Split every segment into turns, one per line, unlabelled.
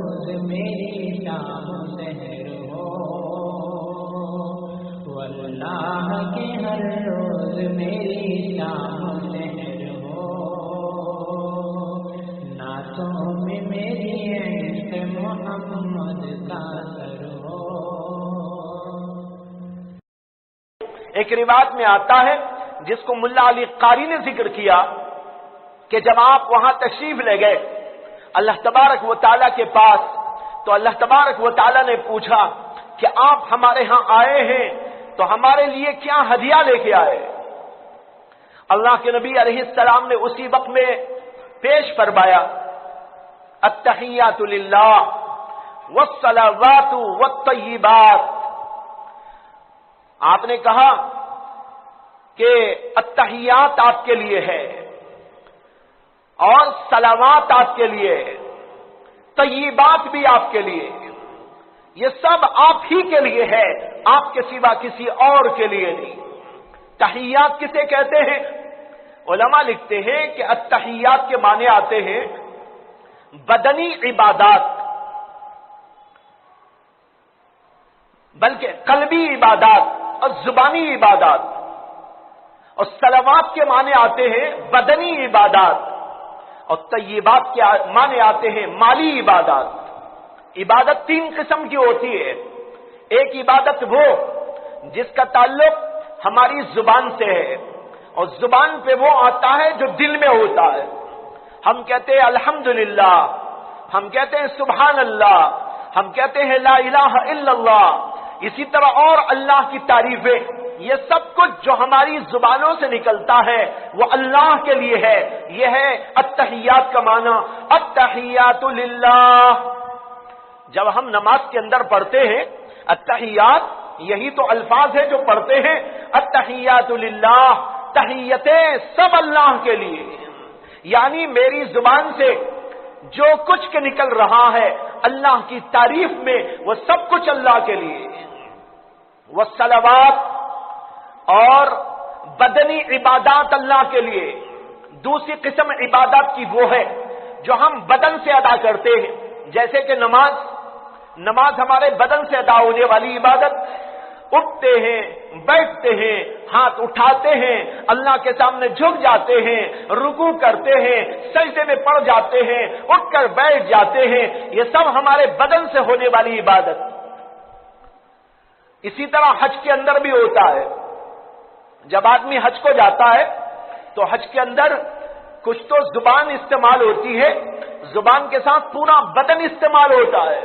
روز میری شام سحر ہو، واللہ کے ہر روز میری شام سحر ہو، نعتوں میں میری عشق محمد کا سر ہو۔
ایک روایت میں آتا ہے جس کو ملا علی قاری نے ذکر کیا کہ جب آپ وہاں تشریف لے گئے اللہ تبارک و تعالیٰ کے پاس، تو اللہ تبارک و تعالیٰ نے پوچھا کہ آپ ہمارے ہاں آئے ہیں تو ہمارے لیے کیا ہدیہ لے کے آئے؟ اللہ کے نبی علیہ السلام نے اسی وقت میں پیش فرمایا التحیات للہ والصلوات والطیبات۔ آپ نے کہا کہ التحیات آپ کے لیے ہے اور صلوات آپ کے لیے، طیبات بھی آپ کے لیے، یہ سب آپ ہی کے لیے ہے، آپ کے سوا کسی اور کے لیے نہیں۔ تحیات کسے کہتے ہیں؟ علماء لکھتے ہیں کہ التحیات کے معنی آتے ہیں بدنی عبادات، بلکہ قلبی عبادات اور زبانی عبادات، اور صلوات کے معنی آتے ہیں بدنی عبادات، اور طیبات کے معنی آتے ہیں مالی عبادات۔ عبادت تین قسم کی ہوتی ہے، ایک عبادت وہ جس کا تعلق ہماری زبان سے ہے، اور زبان پہ وہ آتا ہے جو دل میں ہوتا ہے۔ ہم کہتے ہیں الحمدللہ، ہم کہتے ہیں سبحان اللہ، ہم کہتے ہیں لا الہ الا اللہ، اسی طرح اور اللہ کی تعریفیں، یہ سب کچھ جو ہماری زبانوں سے نکلتا ہے وہ اللہ کے لیے ہے۔ یہ ہے التحیات کا معنی، التحیات للہ۔ جب ہم نماز کے اندر پڑھتے ہیں التحیات، یہی تو الفاظ ہے جو پڑھتے ہیں التحیات للہ، تحیتیں سب اللہ کے لیے، یعنی میری زبان سے جو کچھ کے نکل رہا ہے اللہ کی تعریف میں وہ سب کچھ اللہ کے لیے۔ والصلوات، اور بدنی عبادات اللہ کے لیے۔ دوسری قسم عبادات کی وہ ہے جو ہم بدن سے ادا کرتے ہیں، جیسے کہ نماز ہمارے بدن سے ادا ہونے والی عبادت، اٹھتے ہیں، بیٹھتے ہیں، ہاتھ اٹھاتے ہیں، اللہ کے سامنے جھک جاتے ہیں، رکوع کرتے ہیں، سجدے میں پڑ جاتے ہیں، اٹھ کر بیٹھ جاتے ہیں، یہ سب ہمارے بدن سے ہونے والی عبادت۔ اسی طرح حج کے اندر بھی ہوتا ہے، جب آدمی حج کو جاتا ہے تو حج کے اندر کچھ تو زبان استعمال ہوتی ہے، زبان کے ساتھ پورا بدن استعمال ہوتا ہے،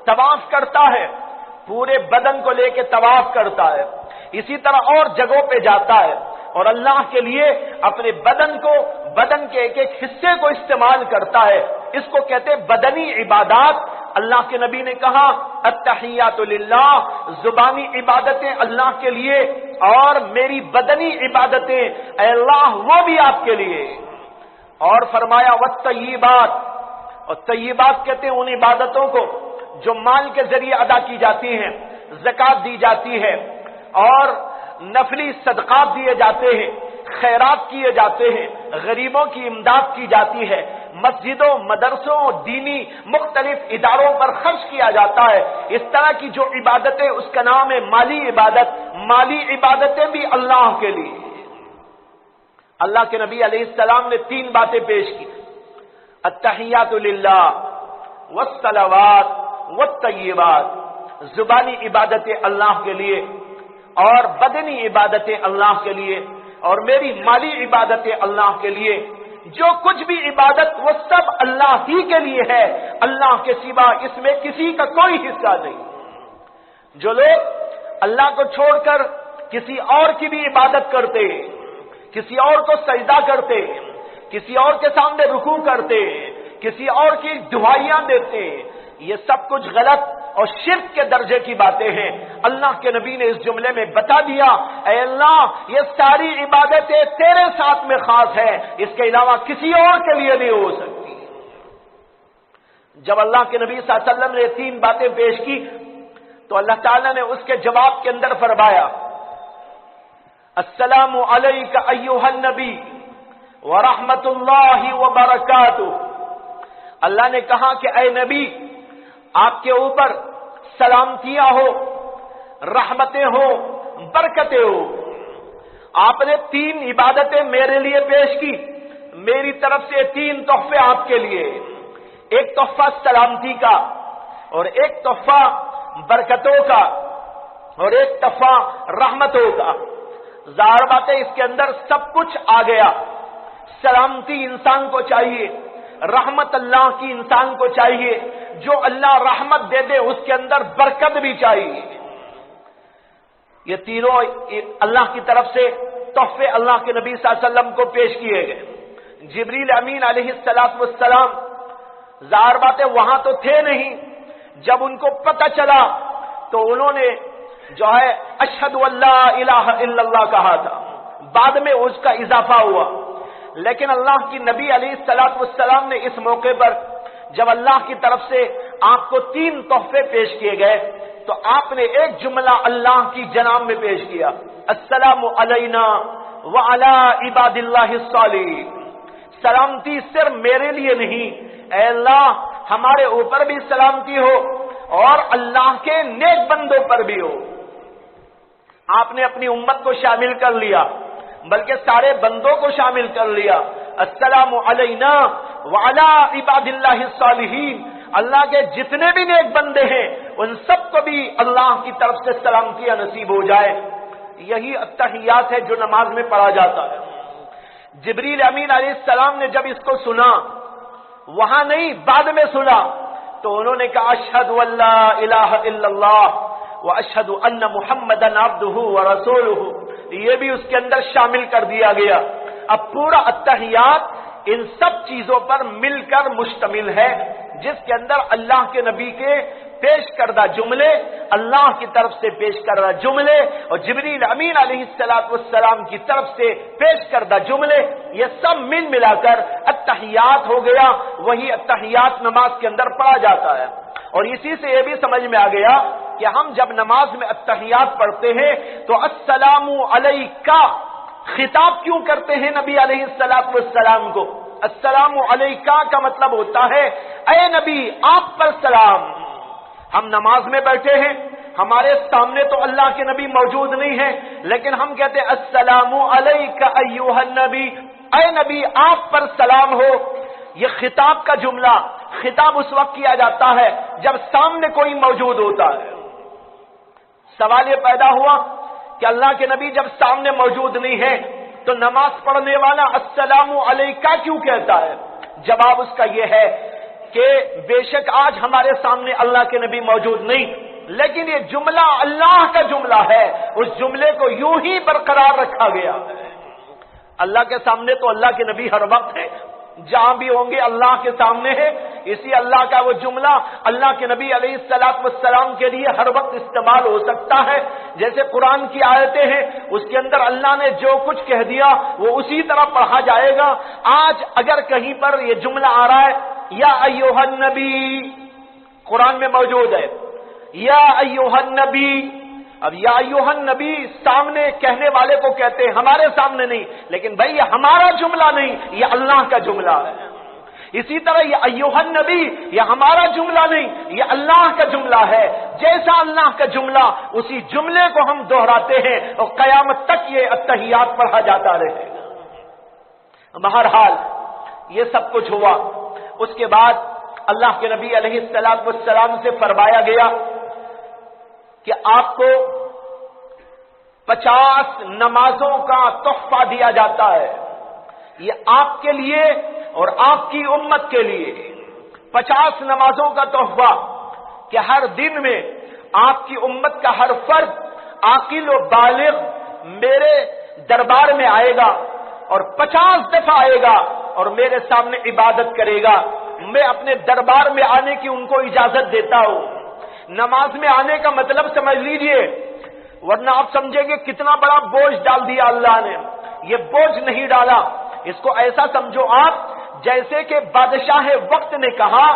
طواف کرتا ہے، پورے بدن کو لے کے طواف کرتا ہے، اسی طرح اور جگہوں پہ جاتا ہے اور اللہ کے لیے اپنے بدن کے ایک ایک حصے کو استعمال کرتا ہے، اس کو کہتے ہیں بدنی عبادات۔ اللہ کے نبی نے کہا التحیات للہ، زبانی عبادتیں اللہ کے لیے اور میری بدنی عبادتیں اے اللہ وہ بھی آپ کے لیے۔ اور فرمایا والطیبات، اور طیبات کہتے ہیں ان عبادتوں کو جو مال کے ذریعے ادا کی جاتی ہیں، زکوٰۃ دی جاتی ہے اور نفلی صدقات دیے جاتے ہیں، خیرات کیے جاتے ہیں، غریبوں کی امداد کی جاتی ہے، مسجدوں، مدرسوں، دینی مختلف اداروں پر خرچ کیا جاتا ہے۔ اس طرح کی جو عبادتیں، اس کا نام ہے مالی عبادت۔ مالی عبادتیں بھی اللہ کے لیے۔ اللہ کے نبی علیہ السلام نے تین باتیں پیش کی، التحیات للہ والصلوات والطیبات، زبانی عبادتیں اللہ کے لیے اور بدنی عبادتیں اللہ کے لیے اور میری مالی عبادتیں اللہ کے لیے۔ جو کچھ بھی عبادت وہ سب اللہ ہی کے لیے ہے، اللہ کے سوا اس میں کسی کا کوئی حصہ نہیں۔ جو لوگ اللہ کو چھوڑ کر کسی اور کی بھی عبادت کرتے ہیں، کسی اور کو سجدہ کرتے ہیں، کسی اور کے سامنے رکوع کرتے ہیں، کسی اور کی دعائیاں دیتے ہیں، یہ سب کچھ غلط اور شرک کے درجے کی باتیں ہیں۔ اللہ کے نبی نے اس جملے میں بتا دیا اے اللہ یہ ساری عبادتیں تیرے ساتھ میں خاص ہے، اس کے علاوہ کسی اور کے لیے نہیں ہو سکتی۔ جب اللہ کے نبی صلی اللہ علیہ وسلم نے تین باتیں پیش کی تو اللہ تعالیٰ نے اس کے جواب کے اندر فرمایا السلام علیک ایھا النبی ورحمۃ اللہ وبرکاتہ۔ اللہ نے کہا کہ اے نبی آپ کے اوپر سلامتیاں ہو، رحمتیں ہو، برکتیں ہو۔ آپ نے 3 عبادتیں میرے لیے پیش کی، میری طرف سے 3 تحفے آپ کے لیے، ایک تحفہ سلامتی کا، اور ایک تحفہ برکتوں کا، اور ایک تحفہ رحمتوں کا۔ ظاہر بات ہے اس کے اندر سب کچھ آ گیا۔ سلامتی انسان کو چاہیے، رحمت اللہ کی انسان کو چاہیے، جو اللہ رحمت دے دے اس کے اندر برکت بھی چاہیے۔ یہ تینوں اللہ کی طرف سے تحفے اللہ کے نبی صلی اللہ علیہ وسلم کو پیش کیے گئے۔ جبریل امین علیہ السلام ظاہر بات ہے وہاں تو تھے نہیں، جب ان کو پتہ چلا تو انہوں نے جو ہے اشہد اللہ الہ الا اللہ کہا تھا، بعد میں اس کا اضافہ ہوا۔ لیکن اللہ کی نبی علیہ السلام نے اس موقع پر جب اللہ کی طرف سے آپ کو 3 تحفے پیش کیے گئے تو آپ نے ایک جملہ اللہ کی جناب میں پیش کیا، السلام علینا وعلی عباد اللہ الصالحین۔ سلامتی صرف میرے لیے نہیں، اے اللہ ہمارے اوپر بھی سلامتی ہو اور اللہ کے نیک بندوں پر بھی ہو۔ آپ نے اپنی امت کو شامل کر لیا، بلکہ سارے بندوں کو شامل کر لیا، السلام علینا وعلی عباد اللہ الصالحین۔ اللہ کے جتنے بھی نیک بندے ہیں ان سب کو بھی اللہ کی طرف سے سلامتیاں نصیب ہو جائے۔ یہی التحیات ہے جو نماز میں پڑھا جاتا ہے۔ جبریل امین علیہ السلام نے جب اس کو سنا، وہاں نہیں بعد میں سنا، تو انہوں نے کہا اشہد اللہ الہ الا اللہ واشہد ان محمدا عبدہ ورسولہ، یہ بھی اس کے اندر شامل کر دیا گیا۔ اب پورا التحیات ان سب چیزوں پر مل کر مشتمل ہے، جس کے اندر اللہ کے نبی کے پیش کردہ جملے، اللہ کی طرف سے پیش کردہ جملے اور جبریل امین علیہ السلام کی طرف سے پیش کردہ جملے، یہ سب مل ملا کر التحیات ہو گیا۔ وہی التحیات نماز کے اندر پڑھا جاتا ہے۔ اور اسی سے یہ بھی سمجھ میں آ گیا کہ ہم جب نماز میں التحیات پڑھتے ہیں تو السلام علیکہ خطاب کیوں کرتے ہیں نبی علیہ السلام کو؟ السلام علیکہ کا مطلب ہوتا ہے اے نبی آپ پر سلام۔ ہم نماز میں بیٹھے ہیں، ہمارے سامنے تو اللہ کے نبی موجود نہیں ہیں، لیکن ہم کہتے ہیں السلام علیکہ ایھا النبی، اے نبی آپ پر سلام ہو۔ یہ خطاب کا جملہ، خطاب اس وقت کیا جاتا ہے جب سامنے کوئی موجود ہوتا ہے۔ سوال یہ پیدا ہوا کہ اللہ کے نبی جب سامنے موجود نہیں ہے تو نماز پڑھنے والا السلام علیکہ کیوں کہتا ہے؟ جواب اس کا یہ ہے کہ بے شک آج ہمارے سامنے اللہ کے نبی موجود نہیں، لیکن یہ جملہ اللہ کا جملہ ہے، اس جملے کو یوں ہی برقرار رکھا گیا ہے۔ اللہ کے سامنے تو اللہ کے نبی ہر وقت ہے، جہاں بھی ہوں گے اللہ کے سامنے ہے، اسی اللہ کا وہ جملہ اللہ کے نبی علیہ السلام کے لیے ہر وقت استعمال ہو سکتا ہے۔ جیسے قرآن کی آیتیں ہیں، اس کے اندر اللہ نے جو کچھ کہہ دیا وہ اسی طرح پڑھا جائے گا۔ آج اگر کہیں پر یہ جملہ آ رہا ہے یا ایھا النبی، قرآن میں موجود ہے یا ایھا النبی، اب یا ایھا النبی سامنے کہنے والے کو کہتے ہیں، ہمارے سامنے نہیں، لیکن بھائی یہ ہمارا جملہ نہیں، یہ اللہ کا جملہ ہے۔ اسی طرح یہ ایھا النبی یہ ہمارا جملہ نہیں، یہ اللہ کا جملہ ہے۔ جیسا اللہ کا جملہ اسی جملے کو ہم دہراتے ہیں اور قیامت تک یہ التحیات پڑھا جاتا رہے گا۔ بہرحال یہ سب کچھ ہوا، اس کے بعد اللہ کے نبی علیہ السلام سے فرمایا گیا کہ آپ کو 50 نمازوں کا تحفہ دیا جاتا ہے، یہ آپ کے لیے اور آپ کی امت کے لیے 50 نمازوں کا تحفہ، کہ ہر دن میں آپ کی امت کا ہر فرد عاقل و بالغ میرے دربار میں آئے گا اور 50 دفعہ آئے گا اور میرے سامنے عبادت کرے گا۔ میں اپنے دربار میں آنے کی ان کو اجازت دیتا ہوں۔ نماز میں آنے کا مطلب سمجھ لیجئے، ورنہ آپ سمجھیں گے کتنا بڑا بوجھ ڈال دیا اللہ نے۔ یہ بوجھ نہیں ڈالا، اس کو ایسا سمجھو آپ جیسے کہ بادشاہ وقت نے کہا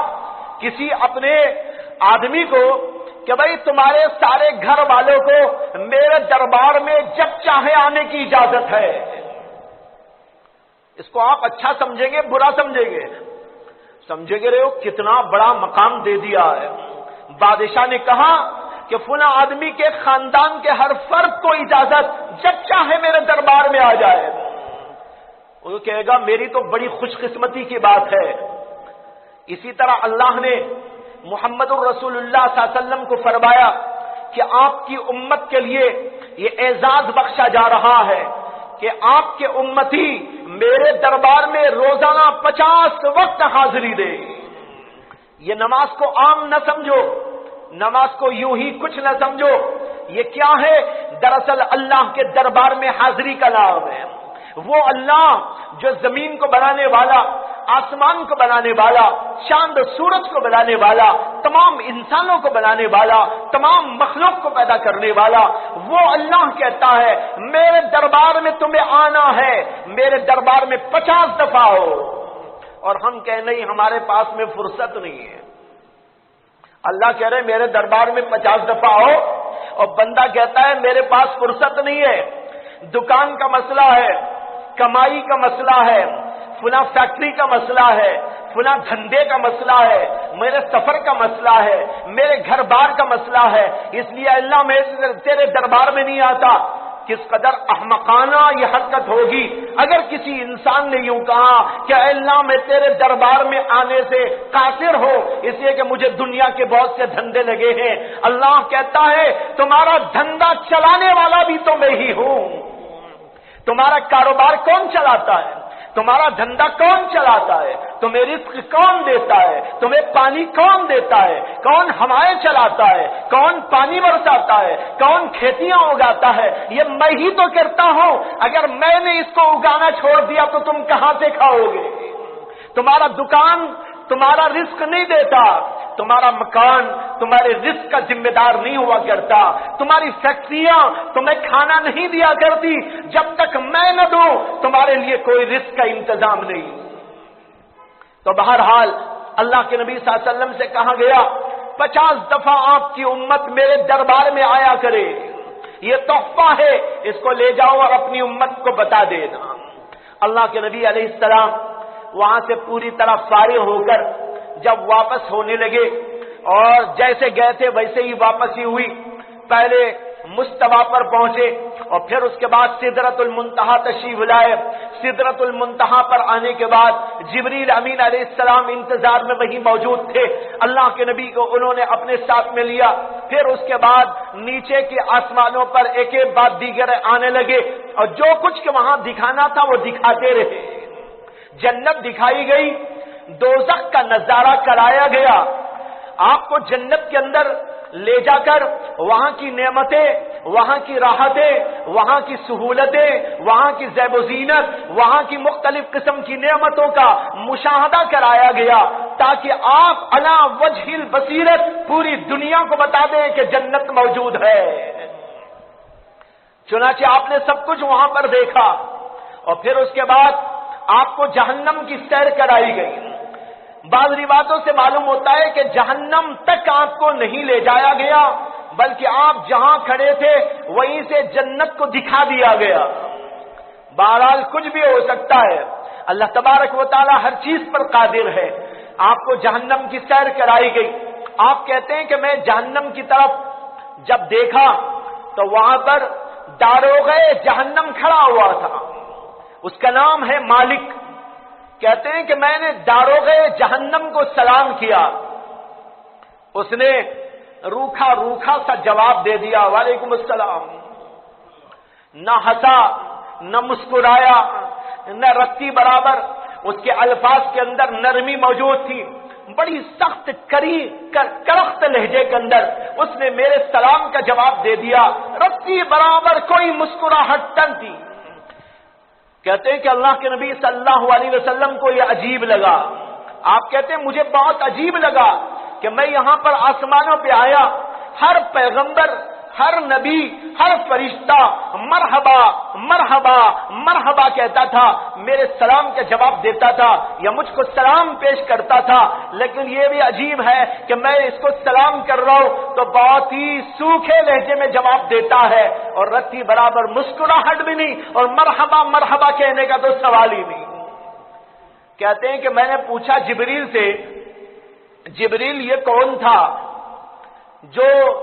کسی اپنے آدمی کو کہ بھائی تمہارے سارے گھر والوں کو میرے دربار میں جب چاہے آنے کی اجازت ہے۔ اس کو آپ اچھا سمجھیں گے برا سمجھیں گے؟ سمجھے گے رہے ہو کتنا بڑا مقام دے دیا ہے۔ بادشاہ نے کہا کہ فلاں آدمی کے خاندان کے ہر فرد کو اجازت جب چاہے میرے دربار میں آ جائے. وہ کہے گا میری تو بڑی خوش قسمتی کی بات ہے. اسی طرح اللہ نے محمد الرسول اللہ صلی اللہ علیہ وسلم کو فرمایا کہ آپ کی امت کے لیے یہ اعزاز بخشا جا رہا ہے کہ آپ کے امتی میرے دربار میں روزانہ 50 وقت حاضری دے. یہ نماز کو عام نہ سمجھو، نماز کو یوں ہی کچھ نہ سمجھو. یہ کیا ہے؟ دراصل اللہ کے دربار میں حاضری کا نام ہے. وہ اللہ جو زمین کو بنانے والا، آسمان کو بنانے والا، چاند و سورج کو بنانے والا، تمام انسانوں کو بنانے والا، تمام مخلوق کو پیدا کرنے والا، وہ اللہ کہتا ہے میرے دربار میں تمہیں آنا ہے، میرے دربار میں 50 دفعہ ہو. اور ہم کہہ نہیں ہمارے پاس میں فرصت نہیں ہے. اللہ کہہ رہے میرے دربار میں 50 دفعہ ہو، اور بندہ کہتا ہے میرے پاس فرصت نہیں ہے. دکان کا مسئلہ ہے، کمائی کا مسئلہ ہے، فلاں فیکٹری کا مسئلہ ہے، فلاں دھندے کا مسئلہ ہے، میرے سفر کا مسئلہ ہے، میرے گھر بار کا مسئلہ ہے، اس لیے اللہ میں تیرے دربار میں نہیں آتا. کس قدر احمقانہ یہ حرکت ہوگی اگر کسی انسان نے یوں کہا کہ اے اللہ میں تیرے دربار میں آنے سے قاصر ہو اس لیے کہ مجھے دنیا کے بہت سے دھندے لگے ہیں. اللہ کہتا ہے تمہارا دھندا چلانے والا بھی تو میں ہی ہوں. تمہارا کاروبار کون چلاتا ہے؟ تمہارا دھندا کون چلاتا ہے؟ تمہیں رزق کون دیتا ہے؟ تمہیں پانی کون دیتا ہے؟ کون ہوائیں چلاتا ہے؟ کون پانی برساتا ہے؟ کون کھیتیاں اگاتا ہے؟ یہ میں ہی تو کرتا ہوں. اگر میں نے اس کو اگانا چھوڑ دیا تو تم کہاں سے کھاؤ گے؟ تمہارا دکان تمہارا رزق نہیں دیتا، تمہارا مکان تمہارے رزق کا ذمہ دار نہیں ہوا کرتا، تمہاری فیکٹریاں تمہیں کھانا نہیں دیا کرتی. جب تک میں نہ دوں تمہارے لیے کوئی رزق کا انتظام نہیں. تو بہرحال اللہ کے نبی صلی اللہ علیہ وسلم سے کہا گیا 50 دفعہ آپ کی امت میرے دربار میں آیا کرے. یہ تحفہ ہے، اس کو لے جاؤ اور اپنی امت کو بتا دینا. اللہ کے نبی علیہ السلام وہاں سے پوری طرح فارغ ہو کر جب واپس ہونے لگے اور جیسے گئے تھے ویسے ہی واپسی ہوئی. پہلے مستوی پر پہنچے اور پھر اس کے بعد سدرۃ المنتہا تشریف لائے. سدرۃ المنتہا پر آنے کے بعد جبریل امین علیہ السلام انتظار میں وہیں موجود تھے. اللہ کے نبی کو انہوں نے اپنے ساتھ میں لیا. پھر اس کے بعد نیچے کے آسمانوں پر ایک ایک بعد دیگر آنے لگے اور جو کچھ کے وہاں دکھانا تھا وہ دکھاتے رہے. جنت دکھائی گئی، دوزخ کا نظارہ کرایا گیا. آپ کو جنت کے اندر لے جا کر وہاں کی نعمتیں، وہاں کی راحتیں، وہاں کی سہولتیں، وہاں کی زیب و زینت، وہاں کی مختلف قسم کی نعمتوں کا مشاہدہ کرایا گیا تاکہ آپ علی وجہ البصیرت پوری دنیا کو بتا دیں کہ جنت موجود ہے. چنانچہ آپ نے سب کچھ وہاں پر دیکھا اور پھر اس کے بعد آپ کو جہنم کی سیر کرائی گئی. بعض روایتوں سے معلوم ہوتا ہے کہ جہنم تک آپ کو نہیں لے جایا گیا بلکہ آپ جہاں کھڑے تھے وہیں سے جنت کو دکھا دیا گیا. بہرحال کچھ بھی ہو سکتا ہے، اللہ تبارک و تعالی ہر چیز پر قادر ہے. آپ کو جہنم کی سیر کرائی گئی. آپ کہتے ہیں کہ میں جہنم کی طرف جب دیکھا تو وہاں پر داروغے جہنم کھڑا ہوا تھا. اس کا نام ہے مالک. کہتے ہیں کہ میں نے داروغے جہنم کو سلام کیا. اس نے روکھا روکھا سا جواب دے دیا، وعلیکم السلام. نہ ہنسا نہ مسکرایا نہ رتی برابر. اس کے الفاظ کے اندر نرمی موجود تھی. بڑی سخت کرخت لہجے کے اندر اس نے میرے سلام کا جواب دے دیا. رتی برابر کوئی مسکراہٹ نہ تھی. کہتے ہیں کہ اللہ کے نبی صلی اللہ علیہ وسلم کو یہ عجیب لگا. آپ کہتے ہیں مجھے بہت عجیب لگا کہ میں یہاں پر آسمانوں پہ آیا، ہر پیغمبر، ہر نبی، ہر فرشتہ مرحبا مرحبا مرحبا کہتا تھا، میرے سلام کا جواب دیتا تھا یا مجھ کو سلام پیش کرتا تھا. لیکن یہ بھی عجیب ہے کہ میں اس کو سلام کر رہا ہوں تو بہت ہی سوکھے لہجے میں جواب دیتا ہے اور رتی برابر مسکراہٹ بھی نہیں اور مرحبا مرحبا کہنے کا تو سوال ہی نہیں. کہتے ہیں کہ میں نے پوچھا جبریل سے، جبریل یہ کون تھا؟ جو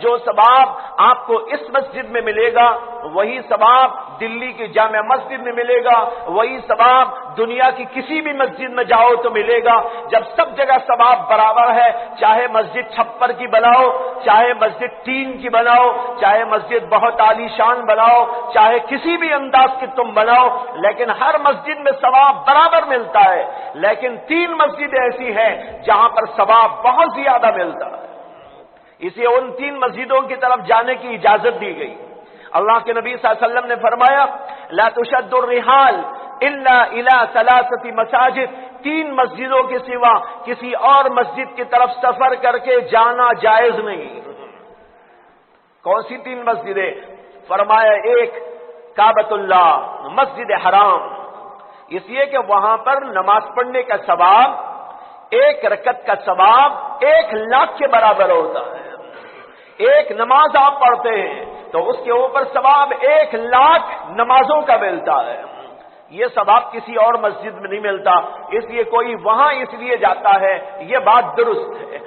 جو ثواب آپ کو اس مسجد میں ملے گا وہی ثواب دلی کی جامع مسجد میں ملے گا، وہی ثواب دنیا کی کسی بھی مسجد میں جاؤ تو ملے گا۔ جب سب جگہ ثواب برابر ہے، چاہے مسجد چھپر کی بناؤ، چاہے مسجد ٹین کی بناؤ، چاہے مسجد بہت عالی شان بناؤ، چاہے کسی بھی انداز کی تم بناؤ، لیکن ہر مسجد میں ثواب برابر ملتا ہے۔ لیکن 3 مسجدیں ایسی ہیں جہاں پر ثواب بہت زیادہ ملتا ہے، اسے ان 3 مسجدوں کی طرف جانے کی اجازت دی گئی۔ اللہ کے نبی صلی اللہ علیہ وسلم نے فرمایا لا تشد الرحال الا الى 3 مساجد، 3 مسجدوں کے سوا کسی اور مسجد کی طرف سفر کر کے جانا جائز نہیں۔ کون سی 3 مسجدیں؟ فرمایا ایک کعبۃ اللہ، مسجد حرام، اس لیے کہ وہاں پر نماز پڑھنے کا ثواب 1 رکعت کا ثواب 1 لاکھ کے برابر ہوتا ہے۔ ایک نماز آپ پڑھتے ہیں تو اس کے اوپر ثواب 1 لاکھ نمازوں کا ملتا ہے۔ یہ ثواب کسی اور مسجد میں نہیں ملتا، اس لیے کوئی وہاں اس لیے جاتا ہے، یہ بات درست ہے۔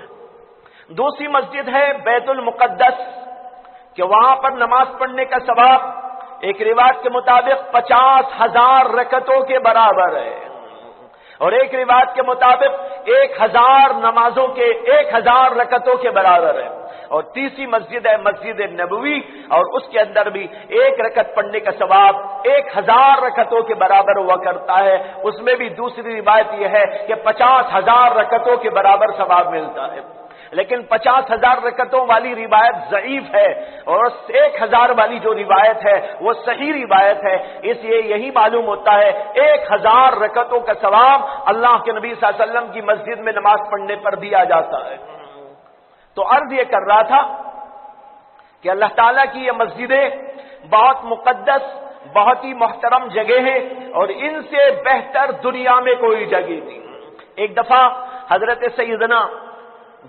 دوسری مسجد ہے بیت المقدس، کہ وہاں پر نماز پڑھنے کا ثواب ایک روایت کے مطابق 50,000 رکعتوں کے برابر ہے، اور ایک روایت کے مطابق 1000 نمازوں کے 1000 رکعتوں کے برابر ہے۔ اور تیسری مسجد ہے مسجد نبوی، اور اس کے اندر بھی 1 رکعت پڑھنے کا ثواب 1000 رکعتوں کے برابر ہوا کرتا ہے۔ اس میں بھی دوسری روایت یہ ہے کہ 50,000 رکعتوں کے برابر ثواب ملتا ہے، لیکن 50,000 رکعتوں والی روایت ضعیف ہے، اور 1000 والی جو روایت ہے وہ صحیح روایت ہے۔ اس لیے یہی معلوم ہوتا ہے 1000 رکعتوں کا ثواب اللہ کے نبی صلی اللہ علیہ وسلم کی مسجد میں نماز پڑھنے پر دیا جاتا ہے۔ تو عرض یہ کر رہا تھا کہ اللہ تعالیٰ کی یہ مسجدیں بہت مقدس، بہت ہی محترم جگہ ہیں، اور ان سے بہتر دنیا میں کوئی جگہ نہیں۔ ایک دفعہ حضرت سیدنا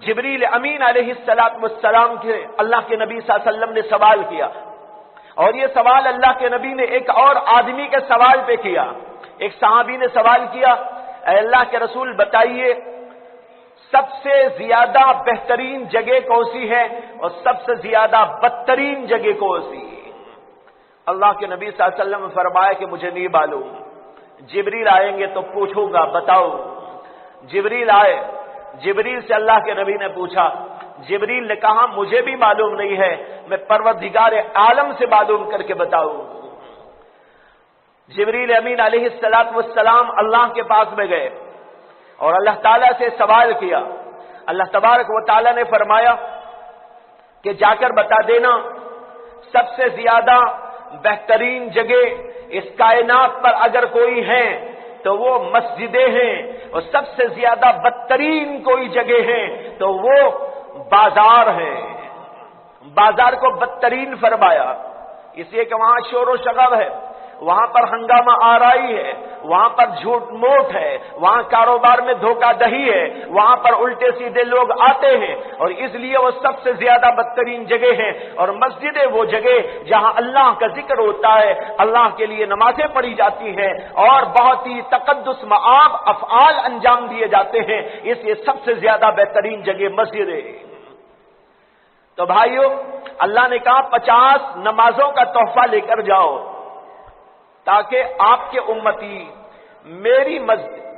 جبریل امین علیہ السلام کے اللہ کے نبی صلی اللہ علیہ وسلم نے سوال کیا، اور یہ سوال اللہ کے نبی نے ایک اور آدمی کے سوال پہ کیا۔ ایک صحابی نے سوال کیا، اے اللہ کے رسول بتائیے سب سے زیادہ بہترین جگہ کون سی ہے اور سب سے زیادہ بدترین جگہ کون سی ہے؟ اللہ کے نبی صلی اللہ علیہ وسلم نے فرمایا کہ مجھے نہیں معلوم، جبریل آئیں گے تو پوچھوں گا، بتاؤ۔ جبریل آئے، جبریل سے اللہ کے نبی نے پوچھا، جبریل نے کہا مجھے بھی معلوم نہیں ہے، میں پروردگار عالم سے معلوم کر کے بتاؤں۔ جبریل امین علیہ السلام اللہ کے پاس میں گئے اور اللہ تعالیٰ سے سوال کیا۔ اللہ تبارک و تعالیٰ نے فرمایا کہ جا کر بتا دینا سب سے زیادہ بہترین جگہ اس کائنات پر اگر کوئی ہے تو وہ مسجدیں ہیں، اور سب سے زیادہ بدترین کوئی جگہ ہے تو وہ بازار ہیں۔ بازار کو بدترین فرمایا اس لیے کہ وہاں شور و شغب ہے، وہاں پر ہنگامہ آرائی ہے، وہاں پر جھوٹ موٹ ہے، وہاں کاروبار میں دھوکہ دہی ہے، وہاں پر الٹے سیدھے لوگ آتے ہیں، اور اس لیے وہ سب سے زیادہ بدترین جگہ ہے۔ اور مسجدیں وہ جگہ جہاں اللہ کا ذکر ہوتا ہے، اللہ کے لیے نمازیں پڑھی جاتی ہیں، اور بہت ہی تقدس مآب افعال انجام دیے جاتے ہیں، اس لیے سب سے زیادہ بہترین جگہ مسجد ہے۔ تو بھائیو، اللہ نے کہا 50 نمازوں کا تحفہ لے کر جاؤ تاکہ آپ کے امتی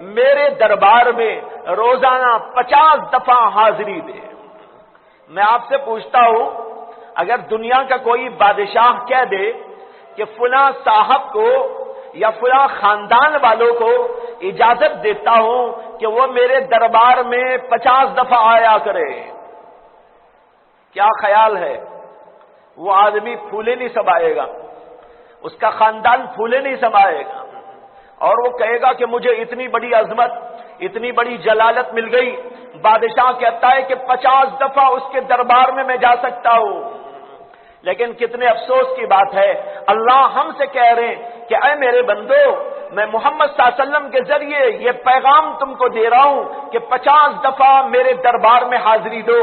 میرے دربار میں روزانہ 50 دفعہ حاضری دے۔ میں آپ سے پوچھتا ہوں، اگر دنیا کا کوئی بادشاہ کہہ دے کہ فلاں صاحب کو یا فلاں خاندان والوں کو اجازت دیتا ہوں کہ وہ میرے دربار میں 50 دفعہ آیا کرے، کیا خیال ہے؟ وہ آدمی پھولے نہیں سمائے گا، اس کا خاندان پھولے نہیں سمائے گا، اور وہ کہے گا کہ مجھے اتنی بڑی عظمت، اتنی بڑی جلالت مل گئی۔ بادشاہ کہتا ہے کہ 50 دفعہ اس کے دربار میں جا سکتا ہوں۔ لیکن کتنے افسوس کی بات ہے، اللہ ہم سے کہہ رہے ہیں کہ اے میرے بندو، میں محمد صلی اللہ علیہ وسلم کے ذریعے یہ پیغام تم کو دے رہا ہوں کہ 50 دفعہ میرے دربار میں حاضری دو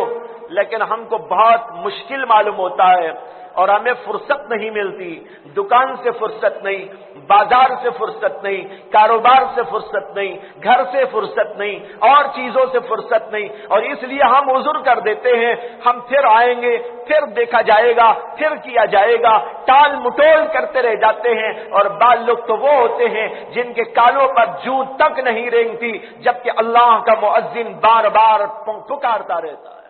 لیکن ہم کو بہت مشکل معلوم ہوتا ہے اور ہمیں فرصت نہیں ملتی، دکان سے فرصت نہیں، بازار سے فرصت نہیں، کاروبار سے فرصت نہیں، گھر سے فرصت نہیں، اور چیزوں سے فرصت نہیں، اور اس لیے ہم عذر کر دیتے ہیں، ہم پھر آئیں گے، پھر دیکھا جائے گا، پھر کیا جائے گا، ٹال مٹول کرتے رہ جاتے ہیں۔ اور بعض لوگ تو وہ ہوتے ہیں جن کے کانوں پر جوں تک نہیں رینگتی جبکہ اللہ کا مؤذن بار بار پکارتا رہتا ہے۔